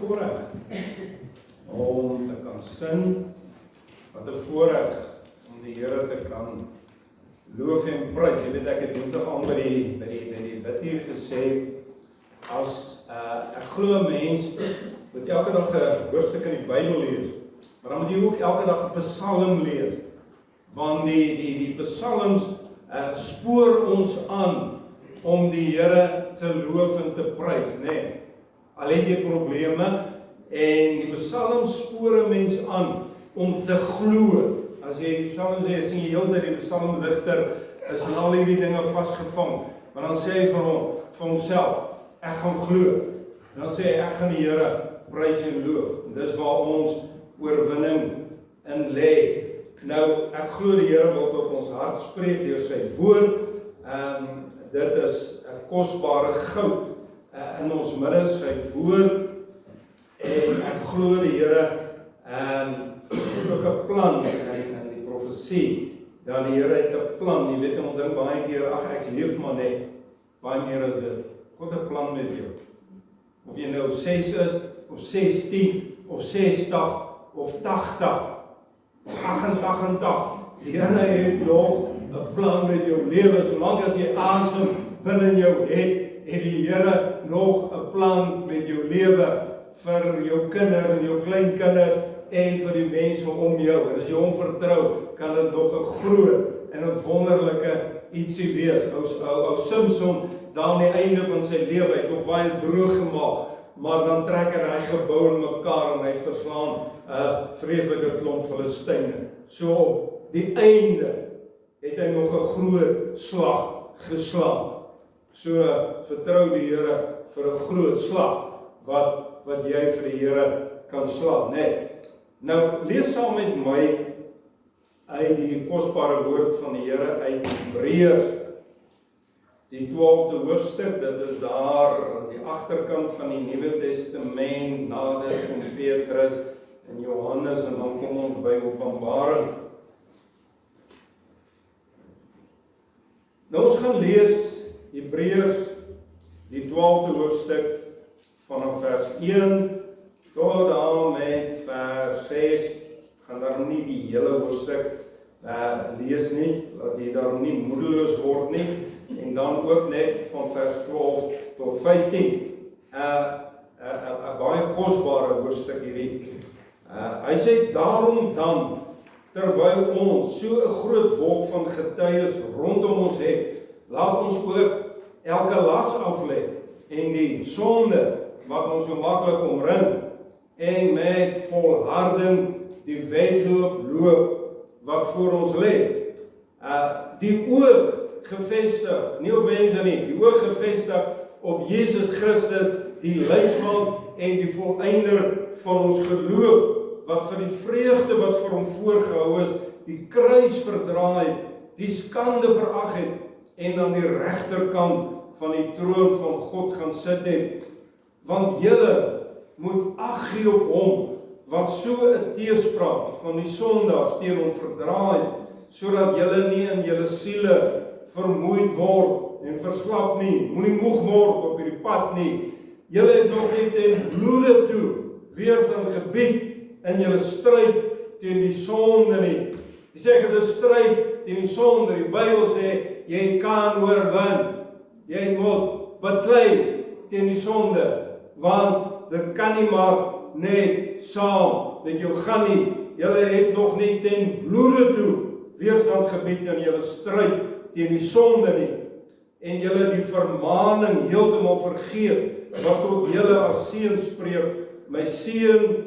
voorreg om te kan sing, wat 'n voorreg om die Here te kan loof en prys. Jy weet, ek het woensdag aan by die bid hier gesê, as ek glo 'n mens moet elke dag 'n hoofstuk in die Bybel lees, maar dan moet jy ook elke dag 'n psalm lees, want die psalms spoor ons aan om die Here te loof en te prys, nê? Al het jy probleme, en die psalms spoor 'n mens aan om te glo. As jy psalms lees, sien jy heeltyd die psalmdigter is aan al hierdie dinge vasgevang, maar dan sê hy vir homself, ek gaan glo. En dan sê hy, ek gaan die Here prys en loof. En dis waar ons oorwinning in lê. Nou, ek glo die Here wil tot ons hart spreek deur sy woord. Dit is 'n kosbare goud in ons midde, sy woord. En ek glo die Here het ook 'n plan in die profesie. Dat die Here het 'n plan. Jy weet, ons dink baie keer, ag, ek leef maar net. Baie meer as dit. God het 'n plan met jou. Of jy nou 6 is, of 16, of 60, of 80, 88. Die Here het nog 'n plan met jou lewe. Solank as jy asem binne jou het die Here nog 'n plan met jou lewe, vir jou kinders en jou kleinkinders en vir die mense om jou. En as jy hom vertrou, kan dit nog 'n groot en 'n wonderlike ietsie wees. Ou Samson, daar aan die einde van sy lewe, het nog baie droog gemaak, maar dan trek hy daai gebou in mekaar en hy verslaan 'n vreeslike klomp Filistyne. So op die einde het hy nog 'n groot slag geslaan. So vertrou die Here vir 'n groot slag wat jy vir die Here kan slaan, né? Nou lees saam met my uit die kosbare woord van die Here uit Hebreërs, die 12de hoofstuk. Dit is daar aan die agterkant van die Nuwe Testament, na dit kom Petrus en Johannes, en dan kom ons by Openbaring. Nou ons gaan lees Hebreërs, die 12de hoofstuk, vanaf vers 1 tot aan met vers 6. Gaan daar nie die hele hoofstuk lees nie, laat jy daar nie moedeloos word nie, en dan ook net van vers 12 tot 15. 'n baie kosbare hoofstuk hierdie. Hy sê, daarom dan, terwyl ons so 'n groot wolk van getuies rondom ons het, laat ons ook elke las aflê en die sonde wat ons so maklik omring, en met volharding die wedloop loop wat voor ons lê. Die oog gefestig, nie op mense nie, die oog gefestig op Jesus Christus, die leidsman en die volëinder van ons geloof, wat vir die vreugde wat vir hom voorgehou is, die kruis verdra het, die skande verag het, en aan die regterkant van die troon van God gaan sit het. Want julle moet ag gee op hom, wat so 'n teespraak van die sondaars teen hom verdra het, sodat julle nie in julle siele vermoeid word en verslap nie. Moenie moeg word op hierdie pad nie. Julle het nog nie ten bloede toe weerstand gebied in julle stryd teen die sonde nie. Jy sê dit is stryd teen die sonde. Die Bybel sê jy kan oorwin. Jy moet beklei teen die sonde, want dit kan nie maar net saam met jou gaan nie. Julle het nog nie ten bloede toe weerstand gebied in julle stryd teen die sonde nie, en julle die vermaning heeltemal vergeet, wat tot julle as seun spreek, my seun,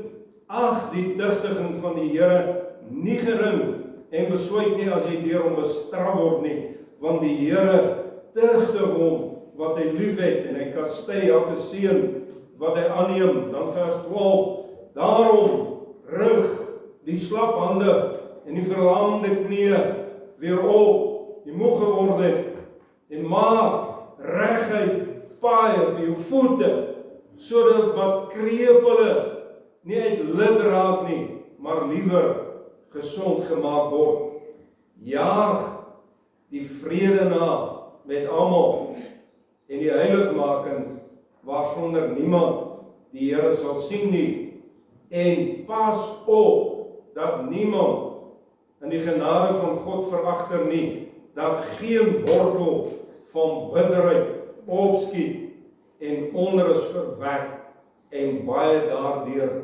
ag die tugtiging van die Here nie gering, en beswyk nie as hy deur hom bestraf word nie, want die Here tugtig hom wat hy liefhet, en hy kastei elke seun wat hy aanneem. Dan vers 12, daarom rig die slap hande en die verlamde knieë weer op, die moeg geword het, en maak reguit paaie vir jou voete, sodat wat krepeel is, nie uit lid raak nie, maar liewer gesond gemaak word. Jaag die vrede na met almal, en die heiligmaking waarsonder niemand die Here sal sien nie. En pas op dat niemand in die genade van God veragter nie, dat geen wortel van bitterheid opskiet en onrus verwek en baie daardeur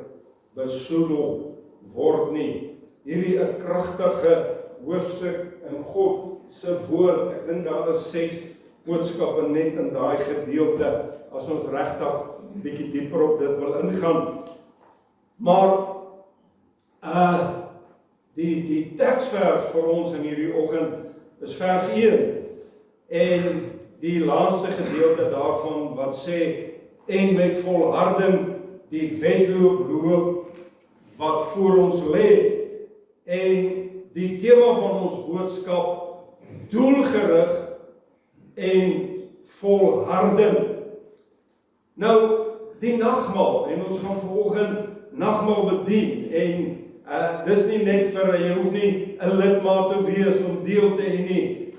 besoedel word nie. Hierdie 'n kragtige hoofstuk in God se woord. Ek dink daar is 6 boodskappe net in daai gedeelte as ons regtig bietjie dieper op dit wil ingaan. Maar die teksvers vir ons in hierdie oggend is vers 1 en die laaste gedeelte daarvan wat sê en met volharding die wedloop loop wat voor ons lê. En die tema van ons boodskap doelgerig en volharding. Nou die nagmaal en ons gaan vanoggend nagmaal bedien en dis nie net vir jy hoef nie 'n lidmaat te wees om deel te hê nie.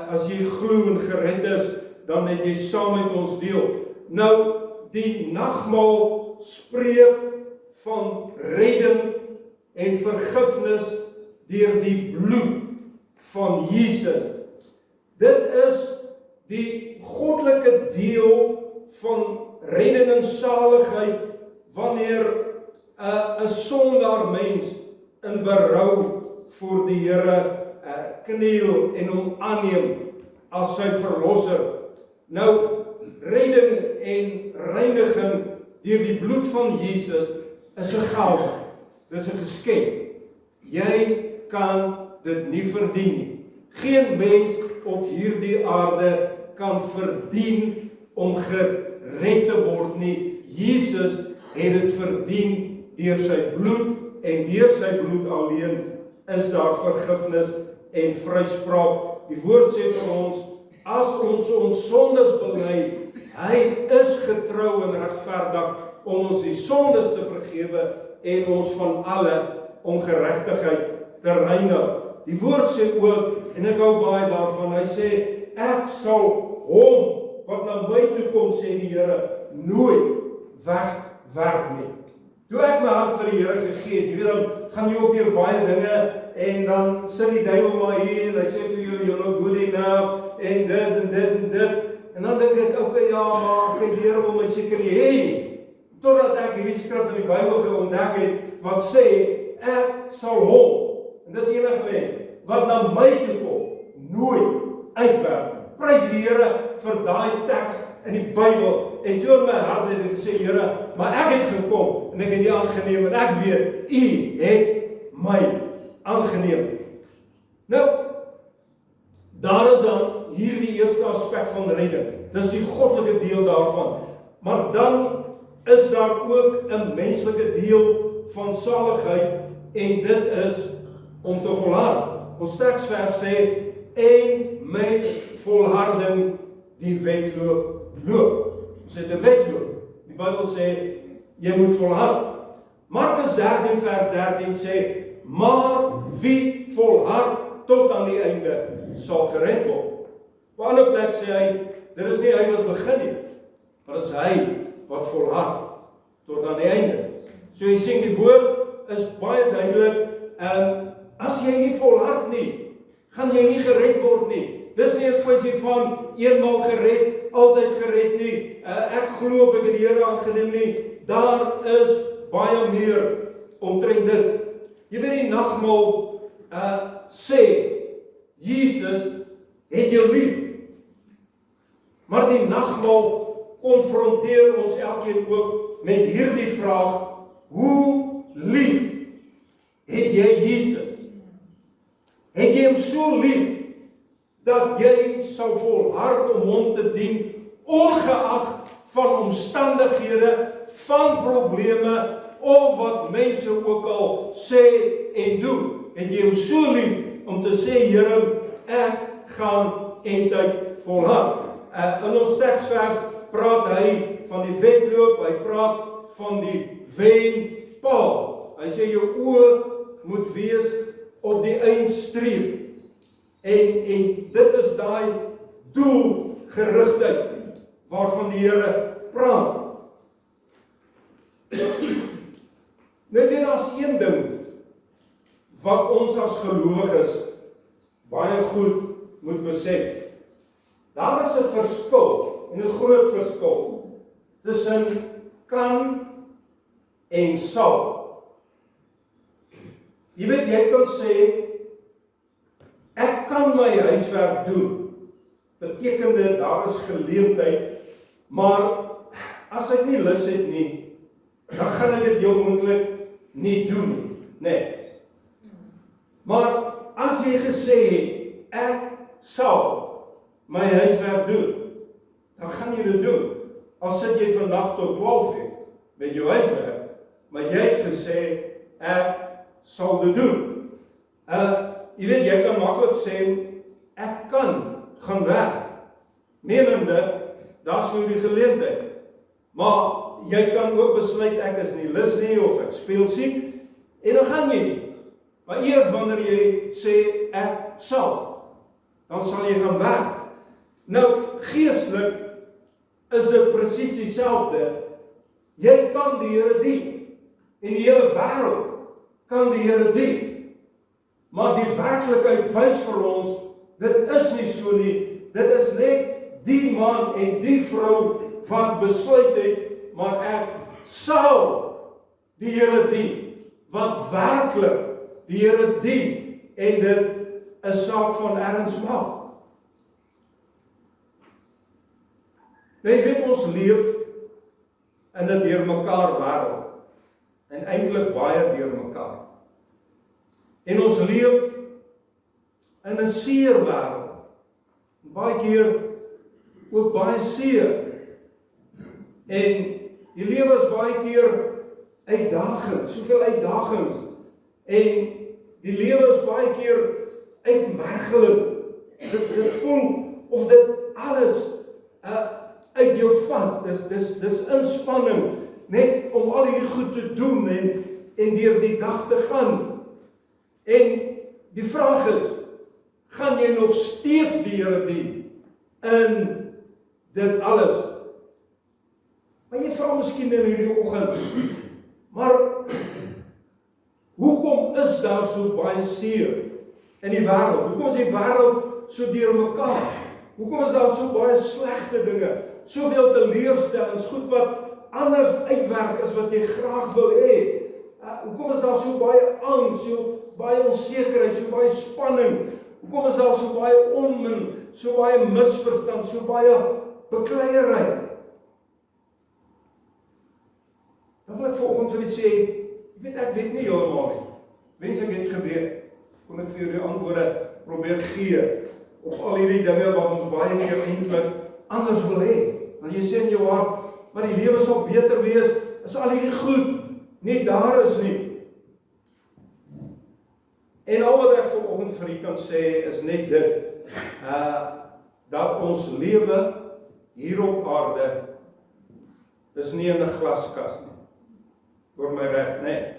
As jy glo en gered is, dan het jy saam met ons deel. Nou die nagmaal spreek van redding en vergifnis deur die bloed van Jesus. Dit is die goddelike deel van redding en saligheid wanneer 'n sondaar mens in berou voor die Here kniel en hom aanneem as sy verlosser. Nou redding en reiniging deur die bloed van Jesus is 'n gawe. Dis 'n geskenk. Jy kan dit nie verdien nie. Geen mens op hierdie aarde kan verdien om gered te word nie. Jesus het dit verdien deur sy bloed en deur sy bloed alleen is daar vergifnis en vryspraak. Die woord sê vir ons, as ons sondes bely, hy is getrou en regverdig om ons die sondes te vergewe en ons van alle ongeregtigheid te reinig. Die woord sê ook, en ek hou baie daarvan, hy sê, ek sal hom wat na my toe kom, sê die Here, nooit wegwerp nie. Toe ek my hart vir die Here gegee het, jy weet dan gaan jy ook deur baie dinge en dan sit die duiwel maar hier en hy sê vir jou, you're not good enough en dit. En dan dink ek, okay, ja, maar die Here wil my seker nie hê nie. Totdat ek hierdie skrif in die Bybel ontdek het wat sê, ek sal hom, en dis enige mens wat na my toe kom, nooit uitwerp. Prys die Here vir daai teks in die Bybel. En toe in my hart het ek gesê, Here, maar ek het gekom en ek het U aangeneem en ek weet U het my aangeneem. Nou, daar is dan hierdie eerste aspek van redding. Dis die goddelike deel daarvan. Maar dan is daar ook 'n menslike deel van saligheid en dit is om te volhard. Ons teksvers sê en met volharding die wedloop loop. Ons het 'n wedloop. Die Bybel sê jy moet volhard. Markus 13 vers 13 sê maar wie volhard tot aan die einde sal gered word. Op 'n ander plek sê hy dit is nie hy wat begin nie, maar dit is hy wat volhard tot aan die einde. So jy sien die woord is baie duidelik. As jy nie volhard nie, gaan jy nie gered word nie. Dis nie 'n kwessie van eenmaal gered, altyd gered nie. Ek glo of ek het die Here aangeneem nie. Daar is baie meer omtrent dit. Jy weet die nagmaal sê Jesus het jou lief. Maar die nagmaal konfronteer ons elkeen ook met hierdie vraag: hoe lief het jy Jesus? Het jy hom so lief dat jy sou volhard om hom te dien, ongeag van omstandighede, van probleme of wat mense ook al sê en doen? Het jy hom so lief om te sê, Here, ek gaan eintlik volhard? In ons teksvers praat hy van die wedloop, hy praat van die wenpaal. Hy sê jou oë moet wees op die eindstreep. En dit is daai doelgerigtheid waarvan die Here praat. een ding wat ons as gelowiges baie goed moet besef. Daar is 'n verskil, en 'n groot verskil, tussen kan en sal. Jy weet, jy kan sê, ek kan my huiswerk doen. Beteken dit, daar is geleentheid, maar as ek nie lus het nie, dan gaan ek dit heel moontlik nie doen nie. Nee. Maar as jy gesê het, ek sal my huiswerk doen, dan gaan jy dit doen. Al sit jy vandag tot 12 uur met jou huiswerk, maar jy het gesê, ek sal dit doen. Jy weet, jy kan maklik sê, ek kan gaan werk. Menende, daar's vir die geleentheid. Maar jy kan ook besluit, ek is nie lus nie, of ek speel siek, en dan gaan jy nie. Maar eers wanneer jy sê, ek sal, dan sal jy gaan werk. Nou, geestelik is dit presies dieselfde. Jy kan die Here dien, en die hele wêreld kan die Here dien. Maar die werklikheid wys vir ons, dit is nie so nie. Dit is net die man en die vrou wat besluit het, maar ek sal die Here dien. Want werklik die Here dien, en dit is saak van erns maak. Nou, jy weet, ons leef in 'n deurmekaar wêreld, en eintlik baie deurmekaar. En ons leef in 'n seer wêreld. Baie keer ook baie seer. En die lewe is baie keer uitdagend, soveel uitdagings. En die lewe is baie keer uitmergelend. Dit voel of dit alles uit jou vat. Dis inspanning net om al hierdie goed te doen en deur die dag te gaan. En die vraag is, gaan jy nog steeds die Here dien in dit alles? Maar jy vra miskien in hierdie oggend, maar hoekom is daar so baie seer in die wêreld? Hoekom is die wêreld so deurmekaar? Hoekom is daar so baie slegte dinge? Soveel teleurstellings, goed wat anders uitwerk as wat jy graag wil hê? Hoekom is daar so baie angs, so baie onsekerheid, so baie spanning? Hoekom is daar so baie onmin, so baie misverstand, so baie bekleierery? Dan wil ek vanoggend vir julle sê, ek weet nie heeltemal nie. Wens ek het geweet, kon ek vir julle die antwoorde probeer gee, of al hierdie dinge wat ons baie keer eintlik anders wil hê. Want jy sê in jou hart, maar die lewe sal beter wees, as al hierdie goed nie daar is nie. En al wat ek vanoggend vir julle kan sê, is net dit, dat ons lewe hier op aarde, is nie in 'n glaskas nie. Hoor my reg, nee.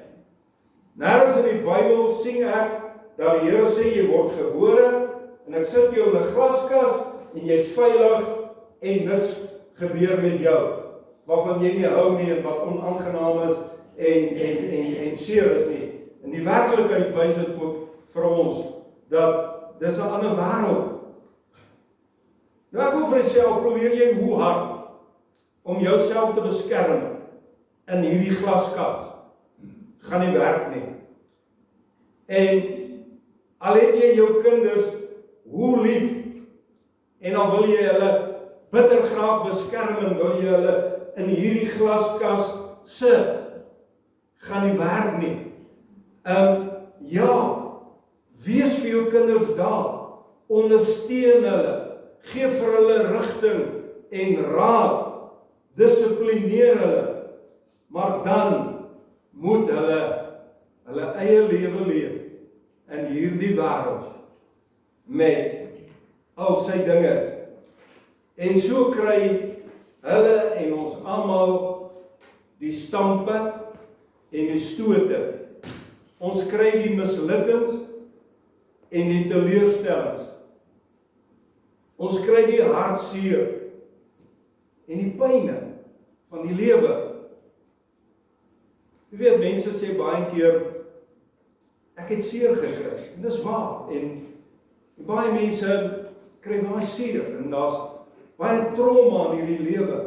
Nergens in die Bybel sien ek, dat die Here sê, jy word gebore, en ek sit jou in 'n glaskas, en jy's veilig, en niks gebeur met jou, waarvan jy nie hou nie, en wat onaangenaam is, en seer is nie. En die werklikheid wys dit ook vir ons, dat dis 'n ander wêreld. Nou ek wil vir jouself, probeer jy hoe hard, om jouself te beskerm, in hierdie glaskas, gaan nie werk nie. En al het jy jou kinders hoe lief, en dan wil jy hulle bitter graag beskerm, en wil jy hulle in hierdie glaskas sit, gaan nie werk nie. Ja, wees vir jou kinders daar, ondersteun hulle, gee vir hulle rigting en raad, dissiplineer hulle, maar dan moet hulle eie lewe leef in hierdie wêreld met al sy dinge. En so kry hulle en ons almal die stampe en die stote. Ons kry die mislukkings en die teleurstellings. Ons kry die hartseer en die pyne van die lewe. Jy weet, mense sê baie keer, ek het seer gekry, en dis waar, en baie mense kry baie seer, en daar's baie trauma in hierdie lewe.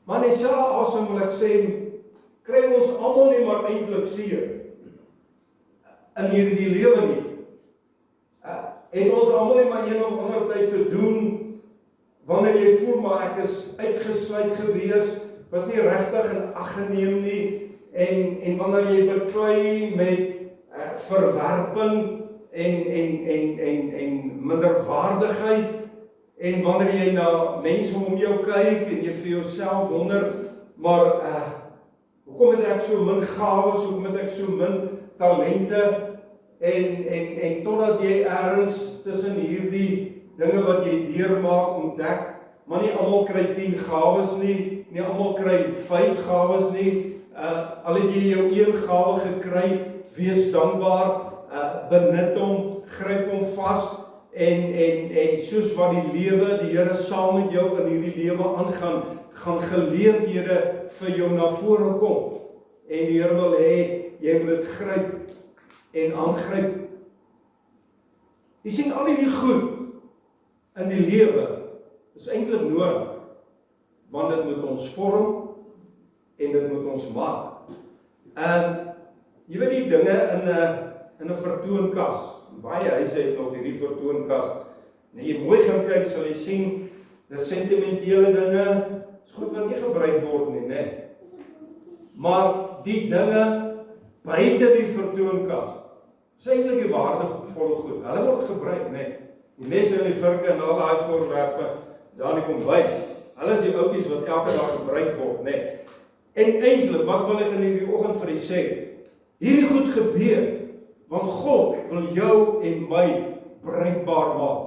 Maar in dieselfde asem wil ek sê, kry ons almal nie maar eintlik seer in hierdie lewe nie. En ons almal nie maar een of ander tyd te doen, wanneer jy voel maar ek is uitgesluit gewees, was nie regtig in ag geneem nie, en wanneer jy beklei met verwerping en minderwaardigheid, en wanneer jy na mense om jou kyk en jy vir jouself wonder, maar hoekom het ek so min gawes, hoekom het ek so min talente, en totdat jy ergens tussen hierdie dinge wat jy deurmaak ontdek, maar nie almal kry 10 gawes nie, nie almal kry 5 gawes nie, al het jy jou 1 gawe gekry, wees dankbaar, benut hom, gryp hom vas, en soos wat die lewe, die Here saam met jou in hierdie lewe aangaan, gaan geleenthede vir jou na vore kom, en die Here wil hê, jy moet dit gryp, en aangryp. Jy sien al hierdie goed in die lewe is eintlik nodig, want dit moet ons vorm en dit moet ons maak. Jy weet die dinge in 'n vertoonkas. Baie huise het nog hierdie vertoonkas. En jy mooi gaan kyk, sal jy sien, dis sentimentele dinge, is goed wat nie gebruik word nie, né? Maar die dinge buite die vertoonkas, is eintlik die waardevolle goed. Hulle word gebruik, né? Die messe en die virke en al daai voorwerpe, daar in die kombuis, hulle is die oudjies wat elke dag gebruik word, né? En eintlik, wat wil ek in hierdie oggend vir u sê? Hierdie goed gebeur, want God wil jou en my bruikbaar maak.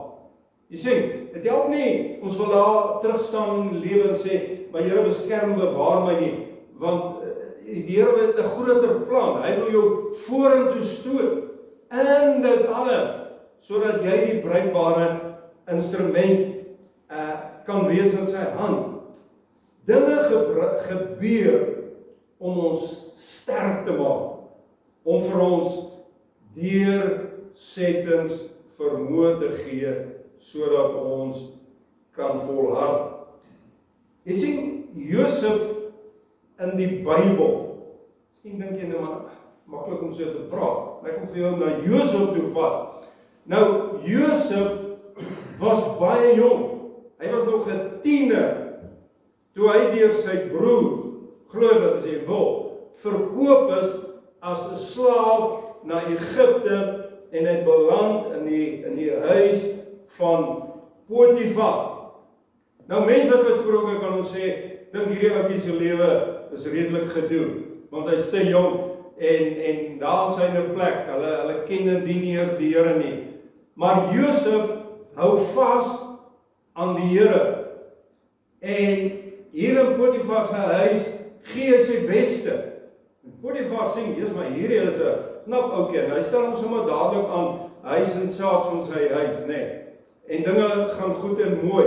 Jy sien, dit help nie, ons wil daar terugstaan in die lewe en sê, maar Here beskerm, bewaar my nie, want die Here het 'n groter plan, hy wil jou vorentoe stoot, in dit alle, sodat jy die bruikbare instrument kan wees in sy hand. Dinge gebeur om ons sterk te maak, om vir ons deursettings vermoë te gee, sodat ons kan volhard. Jy sien, Josef in die Bybel, miskien dink jy nou maar, maklik om so te praat, ek kom vir jou na Josef toe vat. Nou, Josef was baie jong, hy was nog 'n tiener, toe hy deur sy broer, glo dat as jy wil, verkoop is as 'n slaaf na Egipte, en hy beland in die huis van Potifar. Nou menslik gesproke kan ons sê, dink hierdie ouetjie se lewe is redelik gedoen, want hy's te jong, en daar is hy in 'n plek, hulle ken en dien nie eers die Here nie. Maar Josef hou vas aan die Here, en hier in Potifar se huis gee sy beste. En Potifar sê, Jesus, maar hierdie is 'n knap ouetjie, en hy stel hom sommer dadelik aan, hy is in charge van sy huis, né? En dinge gaan goed en mooi.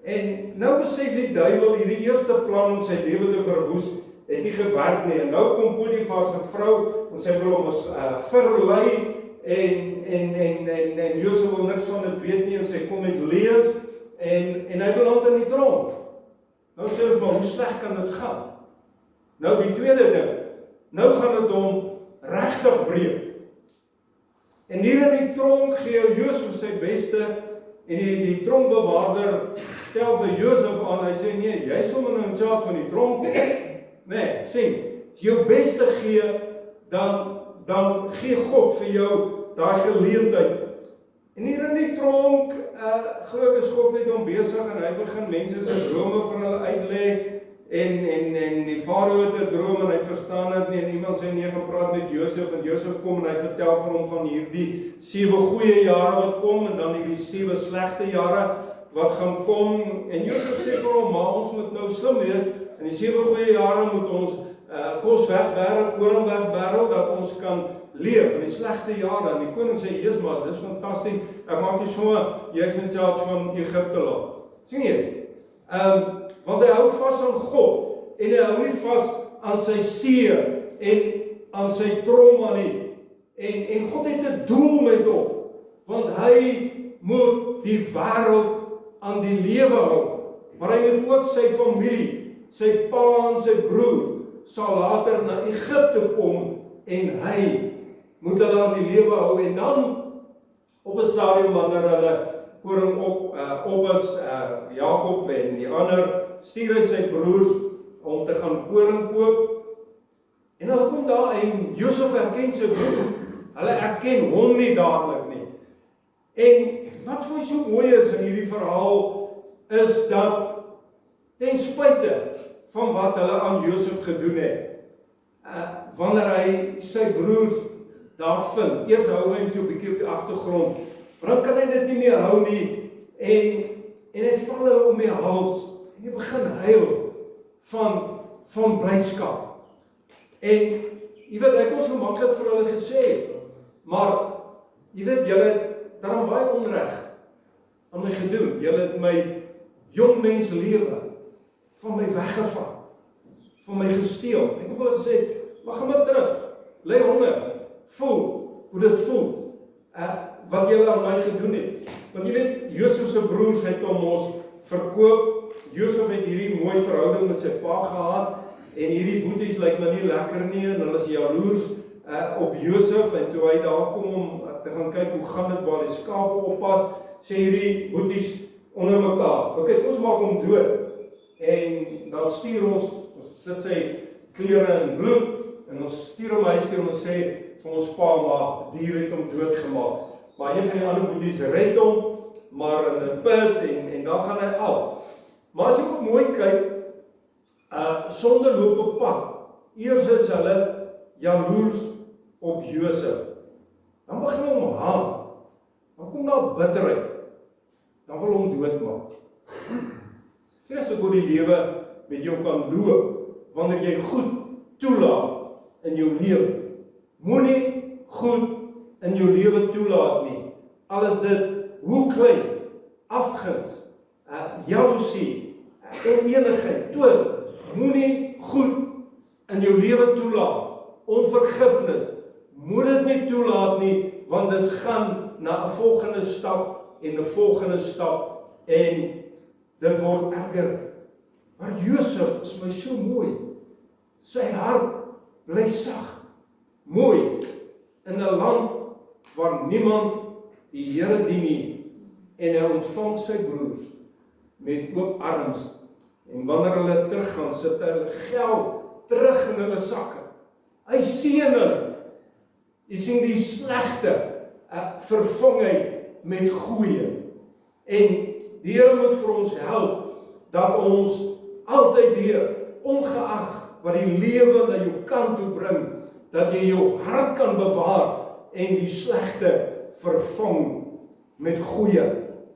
En nou besef die duiwel hierdie eerste plan om sy lewe te verwoes, het nie gewerk nie, en nou kom Potifar se vrou, en sy wil hom verlei, en Josef wil niks van dit weet nie, en sy kom met leuns, en hy beland in die tronk. Nou sê ek, maar hoe sleg kan dit gaan? Nou die tweede ding, nou gaan dit hom regtig breek. En hier in die tronk gee Josef sy beste, en die tronkbewaarder stel vir Josef aan, hy sê, nee, jy is sommer nou in charge van die tronk, nee, sien, as jy jou beste gee, dan gee God vir jou daai geleentheid. En hier in die tronk, geluk is God met hom besig, en hy begin mense se drome vir hulle uitlê, en die farao het 'n droom, en hy verstaan dit nie, en iemand sê nee, gaan praat met Josef, en Josef kom, en hy vertel vir hom van hierdie 7 goeie jare wat kom, en dan hierdie 7 slegte jare wat gaan kom, en Josef sê vir hom, maar ons moet nou slim wees, in die 7 goeie jare moet ons kos wegberg, koring wegberg, dat ons kan leef, in die slegte jare, en die koning sê, Jesus, maar dis fantasties, ek maak jy sommer, jy is in charge van Egipte laat. Sien jy? Want hy hou vas aan God, en hy hou nie vas aan sy see en aan sy trauma nie. En God het 'n doel met hom, want hy moet die wêreld aan die lewe hou. Maar hy moet ook sy familie, sy pa en sy broer, sal later na Egipte kom en hy moet hulle aan die lewe hou. En dan op 'n stadium wanneer hulle koring op is, Jakob en die ander, stuur hy sy broers om te gaan koring koop. En hulle kom daar en Josef erken sy broer. Hulle erken hom nie dadelik nie. En wat vir my so mooi is in hierdie verhaal, is dat ten spyte van wat hulle aan Josef gedoen het, wanneer hy sy broers daar vind, eers hou hy hom so 'n bietjie op die agtergrond, maar dan kan hy dit nie meer hou nie, en hy val hulle om die hals, en hy begin huil van blydskap. En jy weet, ek het so maklik vir hulle gesê, maar jy weet, julle het daarom baie onreg aan my gedoen. Julle het my jong mens lewe van my weggevat, van my gesteel. Ek het hulle gesê, maar gaan maar terug, ly honger, voel hoe dit voel, wat julle aan my gedoen het. Want jy weet, Josef se broers het hom ons verkoop. Josef het hierdie mooi verhouding met sy pa gehad, en hierdie boeties lyk my nie lekker nie, en hulle is jaloers op Josef, en toe hy daar kom om te gaan kyk hoe gaan dit waar die skape oppas, sê hierdie boeties onder mekaar, ok, ons maak hom dood, en dan stuur ons sit sy klere in bloed, en ons stuur hom huis toe en ons sê vir ons pa, maar dier het hom doodgemaak. Maar een van die ander boeties red hom, maar in 'n put, en dan gaan hy af. Maar as jy ook mooi kyk, sonde loop op pad. Eers is hulle jaloers op Josef. Dan begin hy hom haat. Dan kom daar bitterheid. Dan wil hom doodmaak. Vreeslik hoe die lewe met jou kan loop, wanneer jy goed toelaat in jou lewe. Moenie goed in jou lewe toelaat nie. Al is dit hoe klein, afguns, jaloesie, onenigheid, twis. Moenie goed in jou lewe toelaat. Onvergifnis, moet dit nie toelaat nie, want dit gaan na 'n volgende stap en 'n volgende stap, en dit word erger. Maar Josef is my so mooi. Sy hart bly sag, mooi, in 'n land waar niemand die Here dien nie, en hy ontvang sy broers met oop arms. En wanneer hulle teruggaan, sit hulle geld terug in hulle sakke. Hy seën hulle. Jy sien die slegte vervang hy met goeie. En die Here moet vir ons help dat ons altyd deur, ongeag wat die lewe na jou kant toe bring, dat jy jou hart kan bewaar en die slegte vervang met goeie.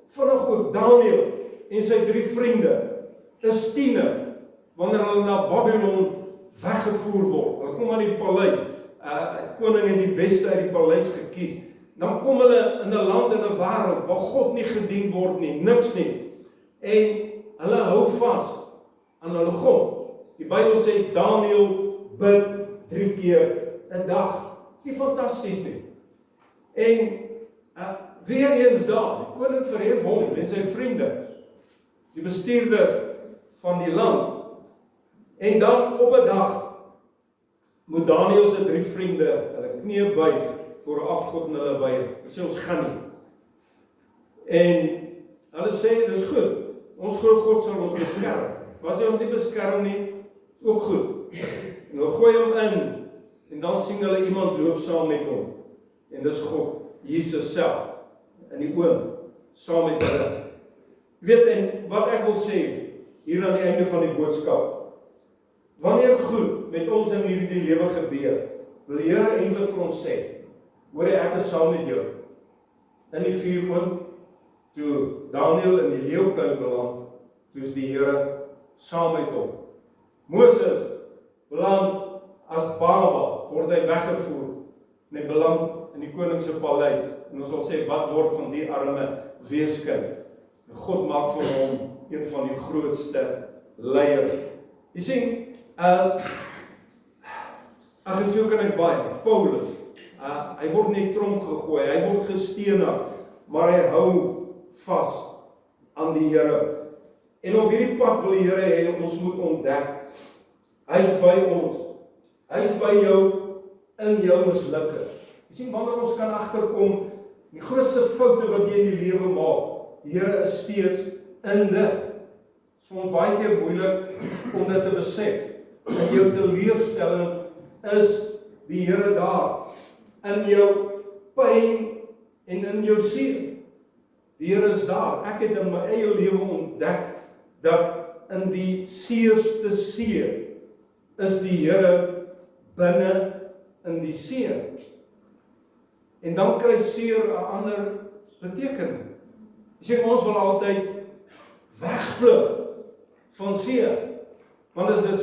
Vanaf ook Daniel en sy 3 vriende is tieners, wanneer hulle na Babylon weggevoer word. Hulle kom aan die paleis, koning het die beste uit die paleis gekies. Dan kom hulle in 'n land en 'n wêreld waar God nie gedien word nie, niks nie. En hulle hou vas aan hulle God. Die Bybel sê Daniel bid 3 keer 'n dag. Is nie fantasties nie? En weer eens daar, die koning verhef hom en sy vriende, die bestuurder van die land. En dan op 'n dag moet Daniel se 3 vriende hulle knieë buig voor 'n afgod en hulle weier. Hulle sê ons gaan nie. En hulle sê dis goed. Ons glo God sal ons beskerm. Was hy ons nie beskerm nie? Ook goed. En hulle gooi hom in, en dan sien hulle iemand loop saam met hom. En dis God, Jesus self, in die oom, saam met hulle. Weet, en wat ek wil sê, hier aan die einde van die boodskap, wanneer goed met ons in hierdie lewe gebeur, wil die Here eintlik vir ons sê, hoor ek is saam met jou. In die vuuroond, toe Daniel in die leeukuil beland, toe is die Here saam met hom. Moses beland as baba, word hy weggevoer, en hy beland in die koning se paleis, en ons sal sê, wat word van die arme weeskind? En God maak vir hom een van die grootste leiers. Jy sien, en so kan ek baie, Paulus, hy word nie tronk gegooi, hy word gestenig, maar hy hou vas aan die Here. En op hierdie pad wil die Here hê ons moet ontdek, hy is by ons, hy is by jou, in jou mislukking. Jy sien, wanneer ons kan agterkom, die grootste foute wat jy in die lewe maak, die Here is steeds in dit. Dit is vir ons baie keer moeilik om dit te besef. In jou teleurstelling is die Here daar, in jou pyn en in jou seer. Die Here is daar. Ek het in my eie lewe ontdek dat in die seerste seer is die Here binne in die seer. En dan kry seer 'n ander betekenis. Jy sê ons wil altyd wegvlug van seer. Want as dit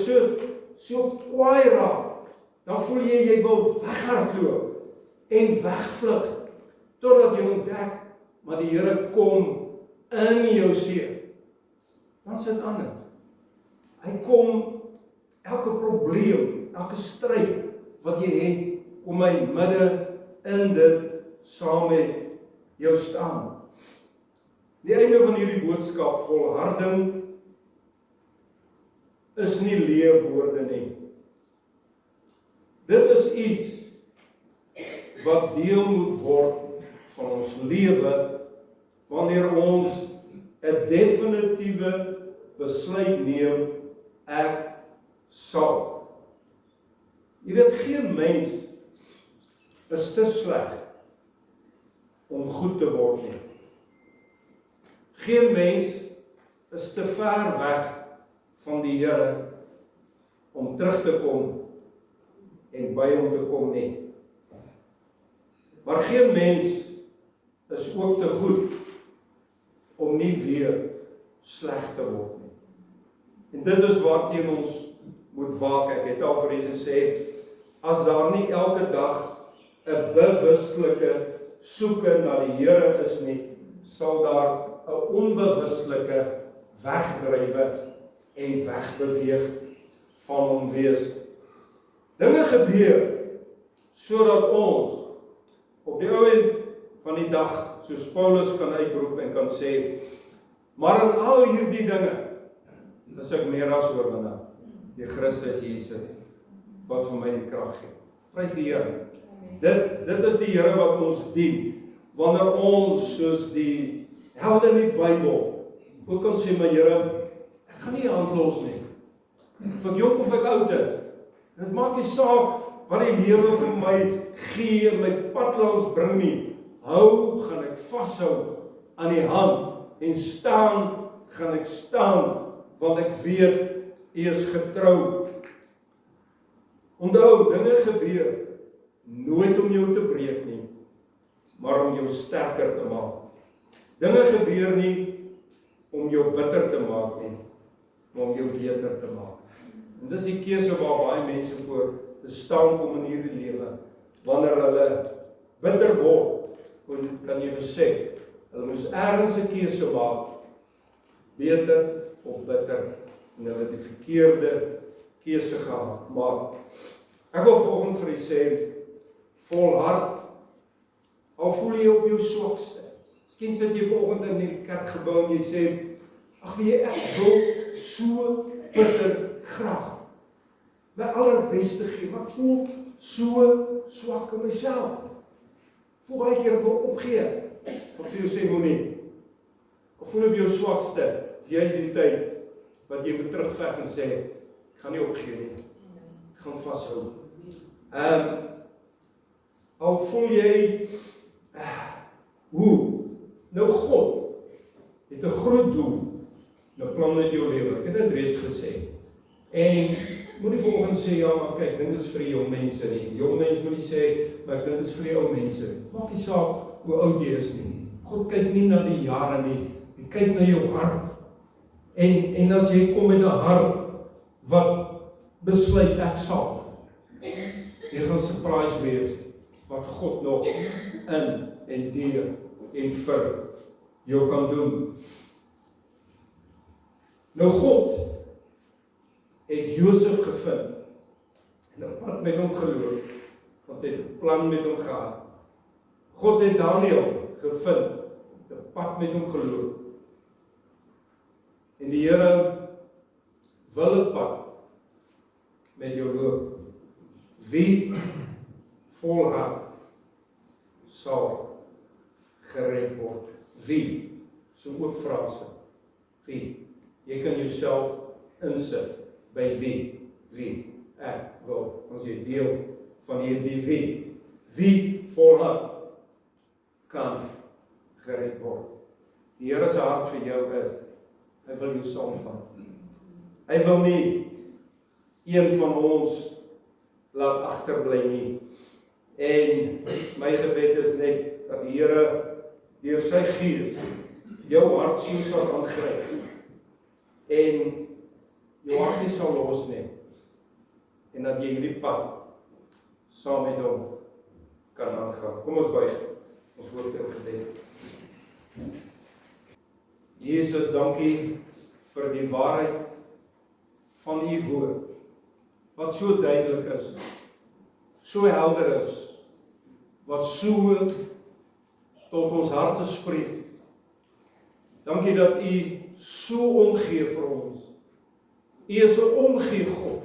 so kwaai raak, dan voel jy wil weghardloop en wegvlug totdat jy ontdek, maar die Here kom in jou seer. Dan is dit anders. Hy kom elke probleem, elke stryd wat jy het, kom hy midde in dit saam met jou staan. Die einde van hierdie boodskap, volharding is nie leefwoorde nie. Dit is iets wat deel moet word van ons lewe wanneer ons 'n definitiewe besluit neem, ek sal. Jy weet, geen mens is te sleg om goed te word nie. Geen mens is te ver weg van die Here om terug te kom en by hom te kom nie. Maar geen mens is ook te goed om nie weer sleg te word nie. En dit is waarteen ons moet waak. Ek het al vir julle gesê, as daar nie elke dag 'n bewustelike soeke na die Here is nie, sal daar 'n onbewustelike wegdrywe en wegbeweeg van hom wees. Dinge gebeur sodat ons op die oomblik van die dag, soos Paulus kan uitroep en kan sê, maar in al hierdie dinge is ek meer as oorwinnaar deur Christus Jesus wat vir my die krag gee. Prys die Here. Dit is die Here wat ons dien. Wanneer ons soos die helde in die Bybel ook kan sê, my Here, ek gaan nie 'n hand los nie. Of ek jonk of ek oud is. Dit maak nie saak wat die lewe vir my gee en my pad langs bring nie. Gaan ek vashou aan die hand en gaan ek staan, want ek weet, U is getrou. Onthou, dinge gebeur nooit om jou te breek nie, maar om jou sterker te maak. Dinge gebeur nie om jou bitter te maak nie, maar om jou beter te maak. En dis die keuse waar baie mense voor te staan kom in hierdie lewe. Wanneer hulle bitter word, kan jy besef, hulle moes ergens 'n keuse maak, beter of bitter, en hulle het die verkeerde keuse gemaak. Ek wil vanoggend vir u sê, volhard, al voel jy op jou swakste. Miskien sit jy vanoggend in die kerkgebou en jy sê, ag weet jy, ek wil so bitter graag my allerbeste gee, maar ek voel so swak in myself. Voel baie keer ek wil opgee. Of vir jou sê moenie. Of voel op jou swakste, jy is die tyd wat jy moet terugveg en sê, ek gaan nie opgee nie. Ek gaan vashou. Al voel jy, hoe? Nou God het 'n groot doel, 'n plan met jou lewe. Ek het dit reeds gesê. En moenie volgens sê, ja, maar kyk, dit is vir jong mense nie. Jong mense moet nie sê, maar dit is vir ou mense. Maak nie saak hoe oud jy is nie. God kyk nie na die jare nie. Hy kyk na jou hart. En as jy kom met 'n hart wat besluit ek sal, jy gaan surprise wees wat God nog in en deur en vir jou kan doen. Nou God het Josef gevind en 'n pad met hom geloop. God het 'n plan met hom gehad. God het Daniël gevind, 'n pad met hom geloop. En die Here wil 'n pad met jou loop. Wie volhard sal gered word? Wie? So ook frase. Wie? Jy kan jouself insit by wie? Wie? Ek wil, ons jy deel van hierdie wie. Wie volhard kan gered word? Die Here se hart vir jou is, hy wil jou saamvat. Hy wil nie een van ons laat agterbly nie. En my gebed is net dat die Here deur sy Gees jou hart so sal aangryp en jou hart nie sal los nie. En dat jy hierdie pad saam met hom kan aangaan. Kom ons buig ons hoofde in gebed. Jesus, dankie vir die waarheid van u woord, wat so duidelik is, so helder is, wat so tot ons harte spreek. Dankie dat u so omgee vir ons. U is 'n omgee God.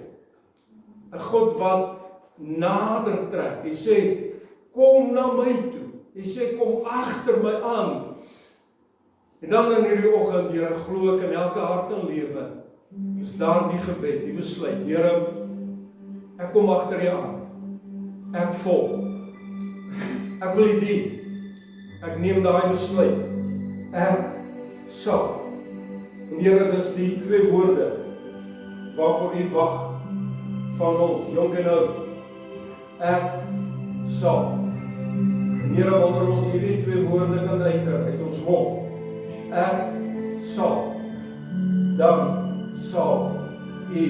'n God wat nader trek. Hy sê, kom na my toe. Hy sê, kom agter my aan. En dan in hierdie oggend, Here, glo ek in elke hart en lewe, is daar die gebed, die besluit. Here, ek kom agter U aan. Ek volg. Ek wil U dien. Ek neem daai besluit. Ek sal. En Here, dis die twee woorde waarvoor U wag van ons, jonk en oud. Ek sal. En Here, wanneer ons hierdie twee woorde kan uiter uit ons mond, ek sal, dan sal U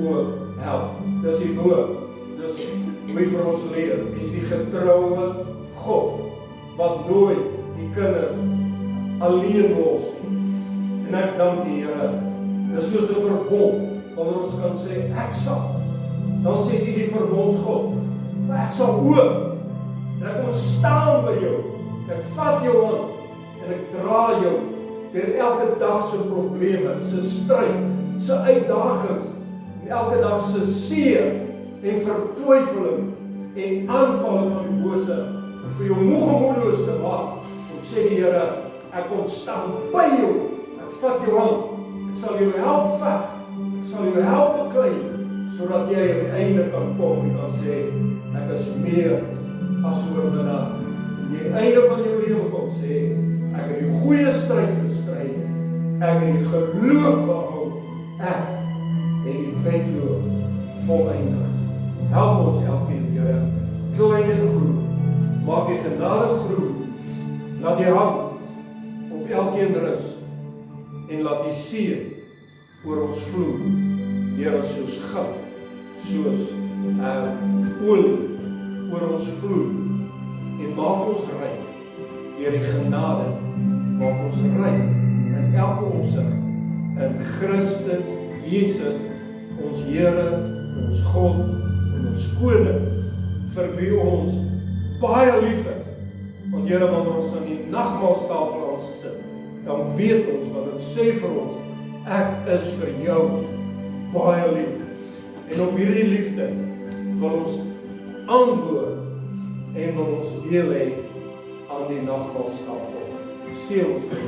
ook help. Dis die woord. Dis hoe hy vir ons leer. Hy is die getroue God wat nooit die kinders alleen los nie. En ek dank die Here. Dis soos 'n verbond wanneer ons kan sê ek sal. Dan sê U die verbondsgod, maar ek sal ook. En ek kom staan by jou. Ek vat jou aan en ek dra jou deur elke dag se probleme, se stryd, se uitdagings, en elke dag se seer en vertwyfeling en aanvalle van die bose, en vir jou moeg en moedeloos te maak. Om sê die Here, ek kom staan by jou, ek vat jou aan, ek sal jou help veg, ek sal jou help beklei, sodat jy aan die einde kan kom en kan sê, ek is meer as oorwinnaar. En die einde van jou lewe kom sê, ek het die goeie stryd gestry, ek het die geloof behou, ek het die wedloop voleindig. Help ons elkeen, Here, klein en groot, maak die genade groot, laat die hand op elkeen rus, en laat die seën oor ons vloei, Here, soos goud, soos olie oor ons vloei, en maak ons rein, deur die genade, maak ons rein in elke opsig, in Christus Jesus, ons Here, ons God, en ons Koning, vir wie ons baie lief het. Want Here, wanneer ons aan die nagmaaltafel sit, dan weet ons, want dit sê vir ons, ek is vir jou baie lief. En op hierdie liefde wil ons antwoord en wil ons deel hê aan die nagmaaltafel. Seën ons vir